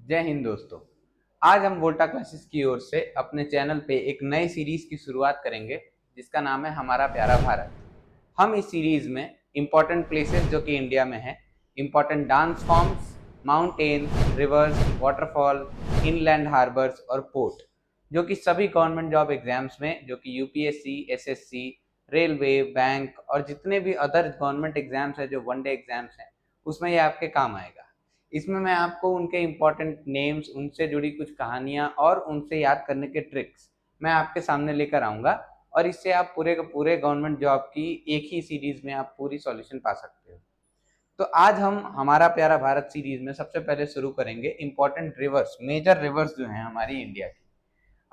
जय हिंद दोस्तों। आज हम वोल्टा क्लासेस की ओर से अपने चैनल पे एक नए सीरीज की शुरुआत करेंगे जिसका नाम है हमारा प्यारा भारत। हम इस सीरीज में इंपॉर्टेंट प्लेसेस जो कि इंडिया में है, important dance forms, mountain, reverse, waterfall, inland harbours और पोर्ट जो कि सभी गवर्नमेंट जॉब एग्जाम्स में, जो कि यूपीएससी, एसएससी, रेलवे, बैंक और जितने भी अदर गवर्नमेंट एग्जाम्स है जो वनडे एग्जाम्स हैं उसमें ये आपके काम आएगा। इसमें मैं आपको उनके इम्पोर्टेंट नेम्स, उनसे जुड़ी कुछ कहानियाँ और उनसे याद करने के ट्रिक्स मैं आपके सामने लेकर आऊँगा और इससे आप पूरे के पूरे गवर्नमेंट जॉब की एक ही सीरीज में आप पूरी सॉल्यूशन पा सकते हो। तो आज हम हमारा प्यारा भारत सीरीज में सबसे पहले शुरू करेंगे इम्पोर्टेंट रिवर्स, मेजर रिवर्स जो हैं हमारी इंडिया की।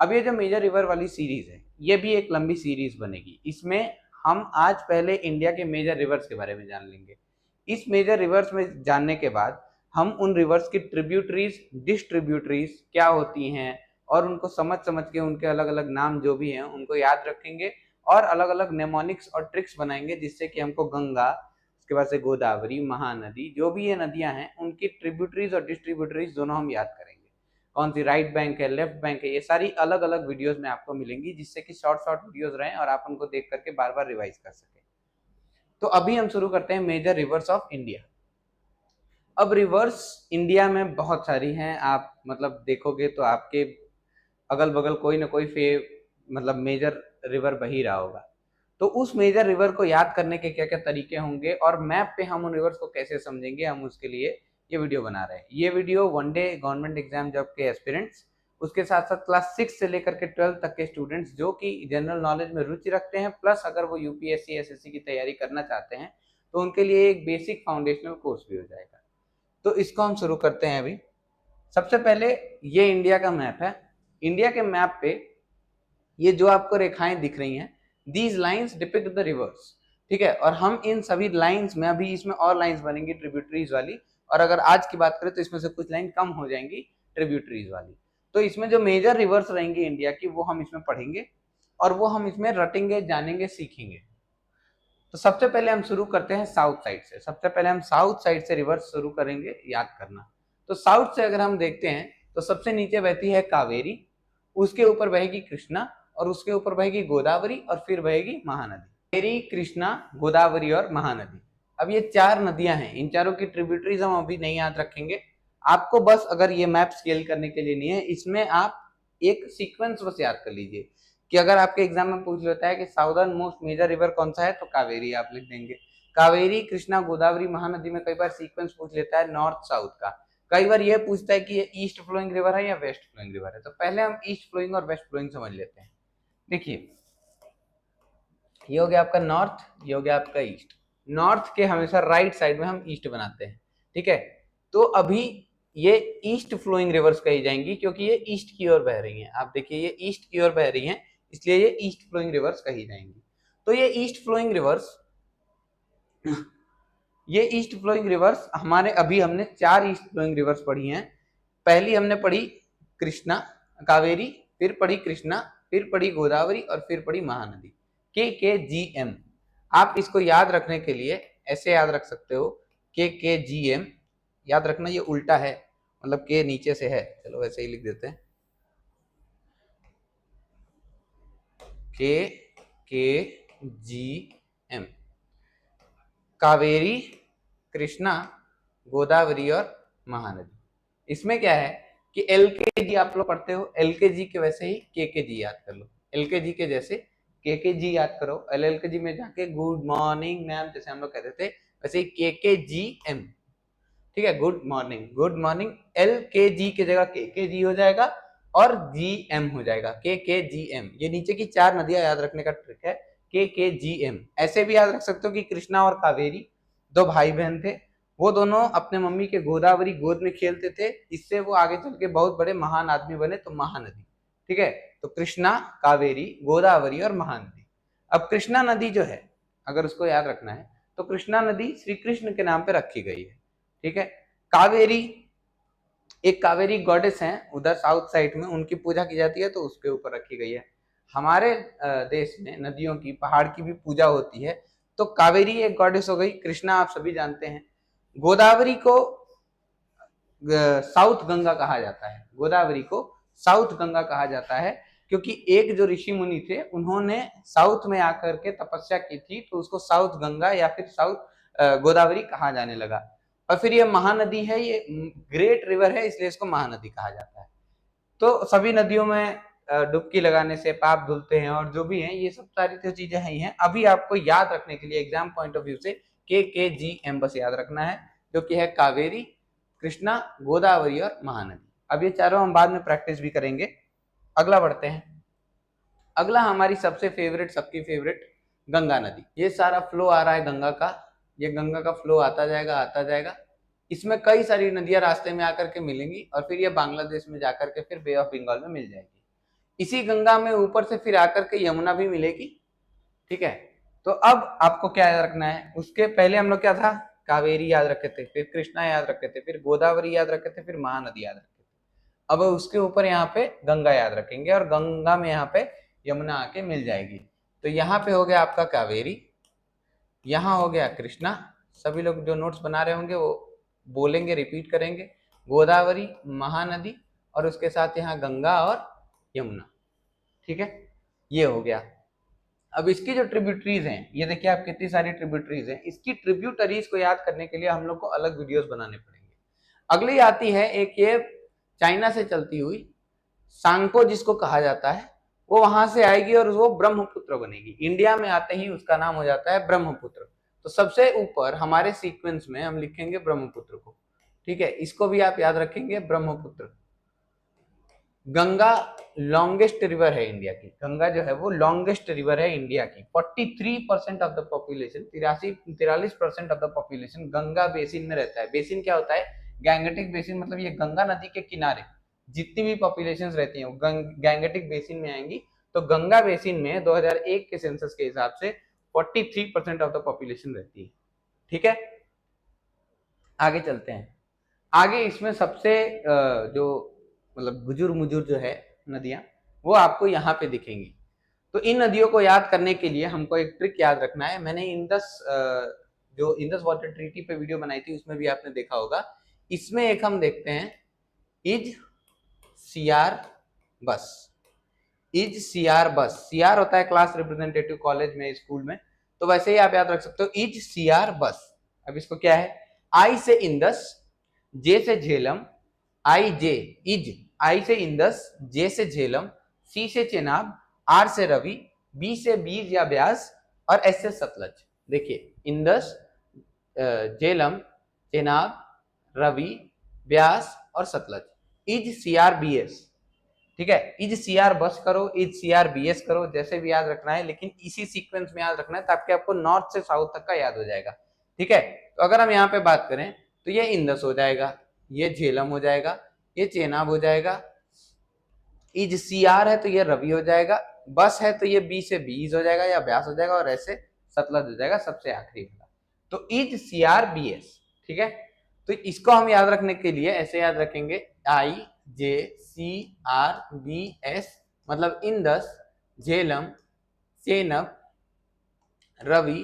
अब ये जो मेजर रिवर वाली सीरीज है ये भी एक लंबी सीरीज बनेगी। इसमें हम आज पहले इंडिया के मेजर रिवर्स के बारे में जान लेंगे। इस मेजर रिवर्स में जानने के बाद हम उन रिवर्स की ट्रिब्यूटरीज, डिस्ट्रीब्यूटरीज क्या होती हैं और उनको समझ समझ के उनके अलग अलग नाम जो भी हैं उनको याद रखेंगे और अलग अलग नेमोनिक्स और ट्रिक्स बनाएंगे जिससे कि हमको गंगा, उसके बाद से गोदावरी, महानदी, जो भी ये नदियां हैं उनकी ट्रिब्यूटरीज और डिस्ट्रीब्यूटरीज दोनों हम याद करेंगे। कौन सी राइट बैंक है, लेफ्ट बैंक है, ये सारी अलग अलग वीडियोस में आपको मिलेंगी जिससे कि शॉर्ट शॉर्ट वीडियोस रहें और आप उनको देख करके बार बार रिवाइज कर सकें। तो अभी हम शुरू करते हैं मेजर रिवर्स ऑफ इंडिया। अब रिवर्स इंडिया में बहुत सारी हैं, आप मतलब देखोगे तो आपके अगल बगल कोई ना कोई मतलब मेजर रिवर बही रहा होगा। तो उस मेजर रिवर को याद करने के क्या क्या तरीके होंगे और मैप पे हम उन रिवर्स को कैसे समझेंगे, हम उसके लिए ये वीडियो बना रहे हैं। ये video one day government exam job के एस्पिरेंट्स, उसके साथ साथ क्लास 6 से लेकर के 12 तक के स्टूडेंट्स जो कि जनरल नॉलेज में रुचि रखते हैं, प्लस अगर वो यूपीएससी एसएससी की तैयारी करना चाहते हैं तो उनके लिए एक बेसिक फाउंडेशनल कोर्स भी हो जाएगा। तो इसको हम शुरू करते हैं अभी। सबसे पहले ये इंडिया का मैप है। इंडिया के मैप पे ये जो आपको रेखाएं दिख रही हैं, these lines depict the reverse, ठीक है। और हम इन सभी लाइंस में, अभी इसमें और लाइंस बनेंगी ट्रिब्यूटरीज वाली, और अगर आज की बात करें तो इसमें से कुछ लाइन कम हो जाएंगी ट्रिब्यूटरीज वाली। तो इसमें जो मेजर रिवर्स रहेंगी इंडिया की वो हम इसमें पढ़ेंगे और वो हम इसमें रटेंगे, जानेंगे, सीखेंगे। तो सबसे पहले हम शुरू करते हैं साउथ साइड से। सबसे पहले हम साउथ साइड से रिवर्स शुरू करेंगे याद करना। तो साउथ से अगर हम देखते हैं तो सबसे नीचे बहती है कावेरी, उसके ऊपर बहेगी कृष्णा और उसके ऊपर बहेगी गोदावरी और फिर बहेगी महानदी। कावेरी, कृष्णा, गोदावरी और महानदी। अब ये चार नदियां हैं, इन चारों की ट्रिब्यूटरीज हम अभी नहीं याद रखेंगे। आपको बस अगर ये मैप स्केल करने के लिए नहीं है, इसमें आप एक सीक्वेंस बस याद कर लीजिए कि अगर आपके एग्जाम में पूछ लेता है कि साउदर्न मोस्ट मेजर रिवर कौन सा है तो कावेरी आप लिख देंगे। कावेरी, कृष्णा, गोदावरी, महानदी में कई बार सीक्वेंस पूछ लेता है नॉर्थ साउथ का। कई बार ये पूछता है कि ये ईस्ट फ्लोइंग रिवर है या वेस्ट फ्लोइंग रिवर है। तो पहले हम ईस्ट फ्लोइंग और वेस्ट फ्लोइंग समझ लेते हैं। देखिए, ये हो गया आपका नॉर्थ, ये हो गया आपका ईस्ट। नॉर्थ के हमेशा राइट साइड में हम ईस्ट बनाते हैं, ठीक है। तो अभी ये ईस्ट फ्लोइंग रिवर्स कही जाएंगी क्योंकि ये ईस्ट की ओर बह रही हैं। आप देखिए ये ईस्ट की ओर बह रही हैं, इसलिए ये ईस्ट फ्लोइंग रिवर्स कही जाएंगी। तो ये ईस्ट फ्लोइंग रिवर्स ये ईस्ट फ्लोइंग रिवर्स हमारे, अभी हमने 4 ईस्ट फ्लोइंग रिवर्स पढ़ी हैं। पहली हमने पढ़ी कृष्णा, कावेरी, फिर पढ़ी कृष्णा, फिर पढ़ी गोदावरी और फिर पढ़ी महानदी। के जी एम। आप इसको याद रखने के लिए ऐसे याद रख सकते हो, के जी एम। याद रखना ये उल्टा है, मतलब के नीचे से है, चलो वैसे ही लिख देते हैं, के जी एम। कावेरी, कृष्णा, गोदावरी और महानदी। इसमें क्या है कि एल के जी आप लोग पढ़ते हो, एल के जी के वैसे ही के जी याद कर लो। एल के जी के जैसे के जी याद करो। एल के जी में जाके गुड मॉर्निंग मैम जैसे हम लोग कहते थे वैसे ही के जी एम, ठीक है। Good morning, good morning. L के जी की जगह के जी हो जाएगा और जी एम हो जाएगा, के जी एम। ये नीचे की 4 नदियां याद रखने का ट्रिक है, के जी एम। ऐसे भी याद रख सकते हो कि कृष्णा और कावेरी 2 भाई बहन थे, वो दोनों अपने मम्मी के गोदावरी गोद में खेलते थे, इससे वो आगे चल के बहुत बड़े महान आदमी बने, तो महानदी, ठीक है। तो कृष्णा, कावेरी, गोदावरी और महानदी। अब कृष्णा नदी जो है, अगर उसको याद रखना है तो कृष्णा नदी श्री कृष्ण के नाम पे रखी गई है, ठीक है। कावेरी, एक कावेरी गॉडेस हैं उधर साउथ साइड में, उनकी पूजा की जाती है तो उसके ऊपर रखी गई है। हमारे देश में नदियों की, पहाड़ की भी पूजा होती है, तो कावेरी एक गॉडेस हो गई। कृष्णा आप सभी जानते हैं। गोदावरी को साउथ गंगा कहा जाता है, गोदावरी को साउथ गंगा कहा जाता है, क्योंकि एक जो ऋषि मुनि थे उन्होंने साउथ में आकर के तपस्या की थी, तो उसको साउथ गंगा या फिर साउथ गोदावरी कहा जाने लगा। और फिर ये महानदी है, ये ग्रेट रिवर है, इसलिए इसको महानदी कहा जाता है। तो सभी नदियों में डुबकी लगाने से पाप धुलते हैं, और जो भी है ये सब सारी तो चीजें ही हैं। अभी आपको याद रखने के लिए एग्जाम पॉइंट ऑफ व्यू से KKGM बस याद रखना है, जो कि है कावेरी, कृष्णा, गोदावरी और महानदी। अब ये चारों हम बाद में प्रैक्टिस भी करेंगे। अगला बढ़ते हैं। अगला हमारी सबसे फेवरेट, सबकी फेवरेट गंगा नदी। ये सारा फ्लो आ रहा है गंगा का, ये गंगा का फ्लो आता जाएगा आता जाएगा। इसमें कई सारी नदियां रास्ते में आकर के मिलेंगी, और फिर ये बांग्लादेश में जाकर के फिर बे ऑफ बंगाल में मिल जाएगी। इसी गंगा में ऊपर से फिर आकर के यमुना भी मिलेगी। ठीक है, तो अब आपको क्या याद रखना है, उसके पहले हम लोग क्या था, कावेरी याद रखे थे, फिर कृष्णा याद रखे थे, फिर गोदावरी याद रखे थे, फिर महानदी याद रखे थे। अब उसके ऊपर यहाँ पे गंगा याद रखेंगे, और गंगा में यहाँ पे यमुना आके मिल जाएगी। तो यहाँ पे हो गया आपका कावेरी, यहाँ हो गया कृष्णा, सभी लोग जो नोट्स बना रहे होंगे वो बोलेंगे, रिपीट करेंगे, गोदावरी, महानदी, और उसके साथ यहाँ गंगा और यमुना। ठीक है, ये हो गया। अब इसकी जो ट्रिब्यूटरीज हैं, ये देखिए आप कितनी सारी ट्रिब्यूटरीज हैं, इसकी ट्रिब्यूटरीज को याद करने के लिए हम लोग को अलग वीडियोस बनाने पड़ेंगे। अगली आती है एक, ये चाइना से चलती हुई सांगपो जिसको कहा जाता है, वो वहां से आएगी और वो ब्रह्मपुत्र बनेगी। इंडिया में आते ही उसका नाम हो जाता है ब्रह्मपुत्र। तो सबसे ऊपर हमारे सीक्वेंस में हम लिखेंगे ब्रह्मपुत्र को। ठीक है, इसको भी आप याद रखेंगे, ब्रह्मपुत्र। गंगा लॉन्गेस्ट रिवर है इंडिया की, गंगा जो है वो लॉन्गेस्ट रिवर है इंडिया की। 43% of the population, 43% of the population Ganga basin में रहता है। बेसिन क्या होता है, गैंगेटिक बेसिन, मतलब ये गंगा नदी के किनारे जितनी भी पॉपुलेशन रहती हैं वो गैंगेटिक बेसिन में आएंगी। तो गंगा बेसिन में 2001 के सेंसस के हिसाब से 43% ऑफ द पॉपुलेशन रहती है। ठीक है, आगे चलते हैं। आगे इसमें सबसे जो मतलब गुजुर मुजुर जो है नदियां, वो आपको यहाँ पे दिखेंगी। तो इन नदियों को याद करने के लिए हमको एक ट्रिक याद रखना है। मैंने जो इंडस वाटर ट्रीटी पे वीडियो बनाई थी उसमें भी आपने देखा होगा। इसमें एक हम देखते हैं, इज सीआर बस। इज सीआर बस, सीआर होता है क्लास रिप्रेजेंटेटिव कॉलेज में, स्कूल में, तो वैसे ही आप याद रख सकते हो, इज सीआर बस। अब इसको क्या है, आई से इंदस, जे से झेलम, आई जे इज, आई से इंदस, जे से झेलम, सी से चेनाब, आर से रवि, बी से बीज या ब्यास, और एस से सतलज। देखिए, इंदस, झेलम, चेनाब, रवि, ब्यास और Sutlej. Is C R B. ठीक है, इज सीआर बस करो, इज सीआर बी एस करो, जैसे भी याद रखना है, लेकिन इसी सीक्वेंस में याद रखना है ताकि आपको नॉर्थ से साउथ तक का याद हो जाएगा। ठीक है, तो अगर हम यहाँ पे बात करें तो ये इंदस हो जाएगा, ये झेलम हो जाएगा, ये चेनाब हो जाएगा, इज सीआर है तो ये रवि हो जाएगा, बस है तो ये बी से बीज हो जाएगा या ब्यास हो जाएगा, और ऐसे सतलज हो जाएगा सबसे आखिरी वाला। तो इज सीआर बी एस। ठीक है, तो इसको हम याद रखने के लिए ऐसे याद रखेंगे, आई J C R B S, मतलब इंदस, झेलम, चेनब, रवि,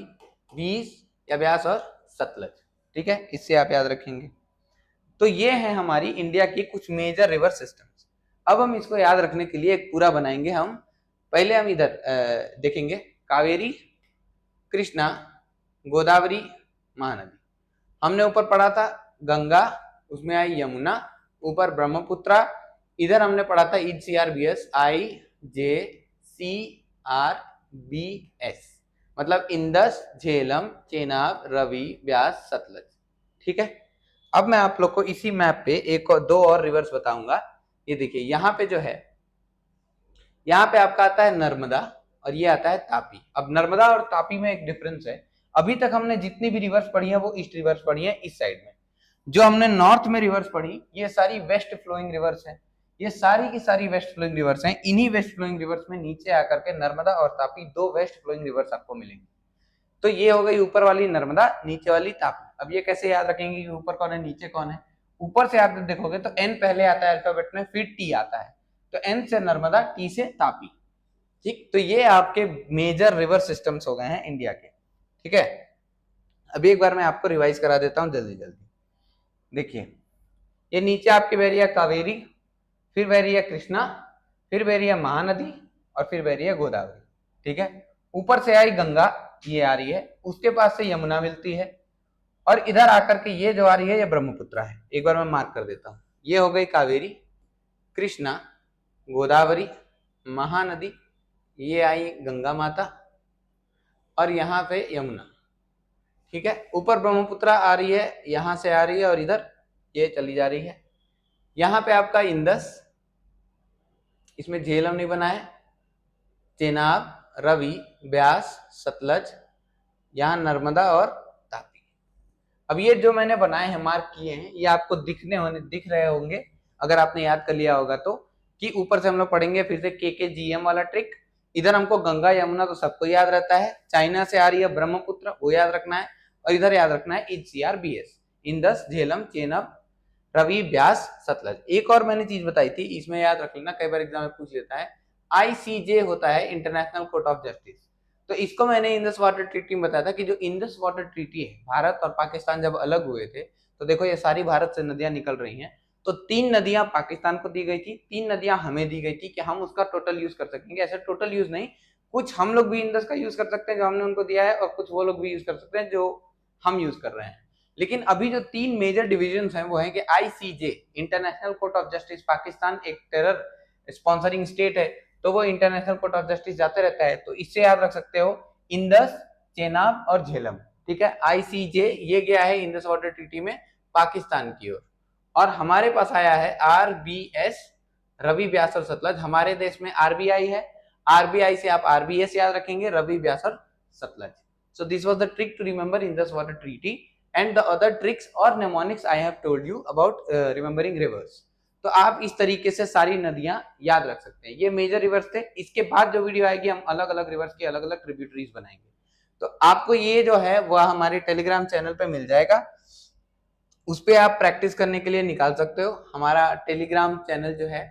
बीज या ब्यास और सतलज। ठीक है, इससे आप याद रखेंगे। तो ये है हमारी इंडिया की कुछ मेजर रिवर सिस्टम्स। अब हम इसको याद रखने के लिए एक पूरा बनाएंगे। हम पहले हम इधर देखेंगे, कावेरी, कृष्णा, गोदावरी, महानदी। हमने ऊपर पढ़ा था गंगा, उसमें आई यमुना, ऊपर ब्रह्मपुत्रा, इधर हमने पढ़ा था is C R B S, I J C R B S, मतलब इंदस, झेलम, चेनाब, रवि, ब्यास, सतलज। ठीक है, अब मैं आप लोग को इसी मैप पे एक और दो और रिवर्स बताऊंगा। ये देखिए, यहाँ पे जो है, यहाँ पे आपका आता है नर्मदा और ये आता है तापी। अब नर्मदा और तापी में एक डिफरेंस है। अभी तक हमने जितनी भी रिवर्स पढ़ी है वो ईस्ट रिवर्स पढ़ी है इस साइड में। जो हमने नॉर्थ में रिवर्स पढ़ी ये सारी वेस्ट फ्लोइंग रिवर्स है, ये सारी की सारी वेस्ट फ्लोइंग रिवर्स हैं। इन्हीं वेस्ट फ्लोइंग रिवर्स में नीचे आकर के नर्मदा और तापी, दो वेस्ट फ्लोइंग रिवर्स आपको मिलेंगी। तो ये हो गई ऊपर वाली नर्मदा, नीचे वाली तापी। अब ये कैसे याद रखेंगे कि ऊपर कौन है नीचे कौन है? ऊपर से आप देखोगे तो एन पहले आता है अल्फाबेट में, फिर टी आता है, तो एन से नर्मदा, टी से तापी। ठीक, तो ये आपके मेजर रिवर सिस्टम्स हो गए हैं इंडिया के। ठीक है, अभी एक बार मैं आपको रिवाइज करा देता हूं जल्दी जल्दी। देखिए, ये नीचे आपकी बह रही है कावेरी, फिर बह रही है कृष्णा, फिर बह रही है महानदी, और फिर बह रही है गोदावरी। ठीक है, ऊपर से आई गंगा, ये आ रही है, उसके पास से यमुना मिलती है, और इधर आकर के ये जो आ रही है ये ब्रह्मपुत्र है। एक बार मैं मार्क कर देता हूं, ये हो गई कावेरी, कृष्णा, गोदावरी, महानदी, ये आई गंगा माता, और यहाँ पे यमुना। ठीक है, ऊपर ब्रह्मपुत्र आ रही है, यहां से आ रही है, और इधर ये चली जा रही है। यहाँ पे आपका इंदस, इसमें झेलम नहीं बना है, चेनाब, रवि, ब्यास, सतलज, यहाँ नर्मदा और तापी। अब ये जो मैंने बनाए हैं, मार्क किए हैं, ये आपको दिख रहे होंगे अगर आपने याद कर लिया होगा तो, कि ऊपर से हम लोग पढ़ेंगे फिर से KKGM वाला ट्रिक। इधर हमको गंगा यमुना तो सबको याद रहता है, चाइना से आ रही है ब्रह्मपुत्र, वो याद रखना है, और इधर याद रखना है ICRBS, इंदस, झेलम, चेनाब, रवि, ब्यास, सतलज। एक और मैंने चीज बताई थी, इसमें याद रख लेना, कई बार एग्जाम में पूछ लेता है, ICJ होता है इंटरनेशनल कोर्ट ऑफ जस्टिस। तो इसको मैंने इंडस वाटर ट्रीटी में बताया था कि जो इंडस वाटर ट्रीटी है, भारत और पाकिस्तान जब अलग हुए थे, तो देखो ये सारी भारत से नदियां निकल रही हैं, तो 3 नदियां पाकिस्तान को दी गई थी, 3 नदियां हमें दी गई थी कि हम उसका टोटल यूज कर सकेंगे। ऐसे टोटल यूज नहीं, कुछ हम लोग भी इंडस का यूज कर सकते हैं जो हमने उनको दिया है, और कुछ वो लोग भी यूज कर सकते हैं जो हम यूज कर रहे हैं। लेकिन अभी जो 3 मेजर डिविजन हैं वो है कि ICJ, international court of justice, Pakistan एक टेरर स्पॉन्सरिंग स्टेट है, तो वो इंटरनेशनल कोर्ट ऑफ जस्टिस जाते रहता है, तो इससे याद रख सकते हो इंदस, चेनाब और झेलम। ठीक है, ICJ ये गया है इंडस वाटर ट्रीटी में पाकिस्तान की ओर, और हमारे पास आया है RBS, रवि, ब्यास और सतलज। हमारे देश में RBI है, RBI से आप RBS याद रखेंगे, रवि, ब्यास और Sutlej. So this was the trick to remember Indus Water Treaty, and the other tricks or mnemonics I have told you about remembering rivers. तो आप इस तरीके से सारी नदियां याद रख सकते हैं। ये मेजर रिवर्स थे। इसके बाद जो वीडियो आएगी हम अलग अलग रिवर्स की अलग अलग ट्रिब्यूटरीज बनाएंगे, तो आपको ये जो है वह हमारे टेलीग्राम चैनल पे मिल जाएगा, उस पर आप प्रैक्टिस करने के लिए निकाल सकते हो। हमारा टेलीग्राम चैनल जो है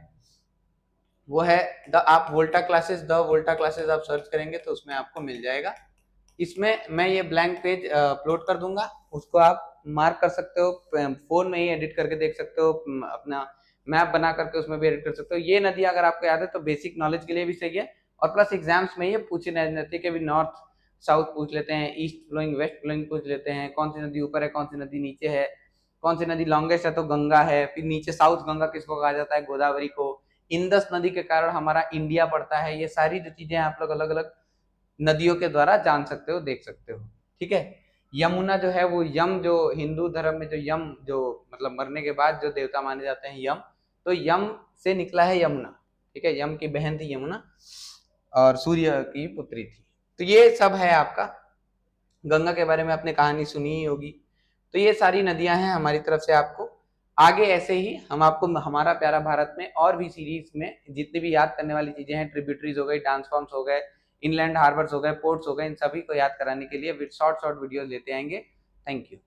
वो है आप वोल्टा क्लासेस आप सर्च करेंगे तो उसमें आपको मिल जाएगा। इसमें मैं ये ब्लैंक पेज अपलोड कर दूंगा, उसको आप मार्क कर सकते हो, फोन में ही एडिट करके देख सकते हो, अपना मैप बना करके उसमें भी एडिट कर सकते हो। ये नदी अगर आपको याद है तो बेसिक नॉलेज के लिए भी सही है, और प्लस एग्जाम्स में ये पूछी जाती है कि भी नॉर्थ साउथ पूछ लेते हैं, ईस्ट फ्लोइंग वेस्ट फ्लोइंग पूछ लेते हैं, कौन सी नदी ऊपर है कौन सी नदी नीचे है, कौन सी नदी लॉन्गेस्ट है तो गंगा है, फिर नीचे साउथ गंगा किसको कहा जाता है, गोदावरी को। इंदस नदी के कारण हमारा इंडिया पड़ता है। ये सारी जो चीजें आप लोग अलग अलग नदियों के द्वारा जान सकते हो, देख सकते हो। ठीक है, यमुना जो है वो यम, जो हिंदू धर्म में जो यम, जो मतलब मरने के बाद जो देवता माने जाते हैं यम, तो यम से निकला है यमुना। ठीक है, यम की बहन थी यमुना और सूर्य की पुत्री थी। तो ये सब है आपका। गंगा के बारे में आपने कहानी सुनी ही होगी। तो ये सारी नदियां हैं हमारी तरफ से आपको। आगे ऐसे ही हम आपको हमारा प्यारा भारत में और भी सीरीज में जितनी भी याद करने वाली चीजें हैं, ट्रिब्यूटरीज हो गई, डांस फॉर्म्स हो गए, इनलैंड हार्बर्स हो गए, पोर्ट्स हो गए, इन सभी को याद कराने के लिए शॉर्ट वीडियोस लेते आएंगे। Thank you.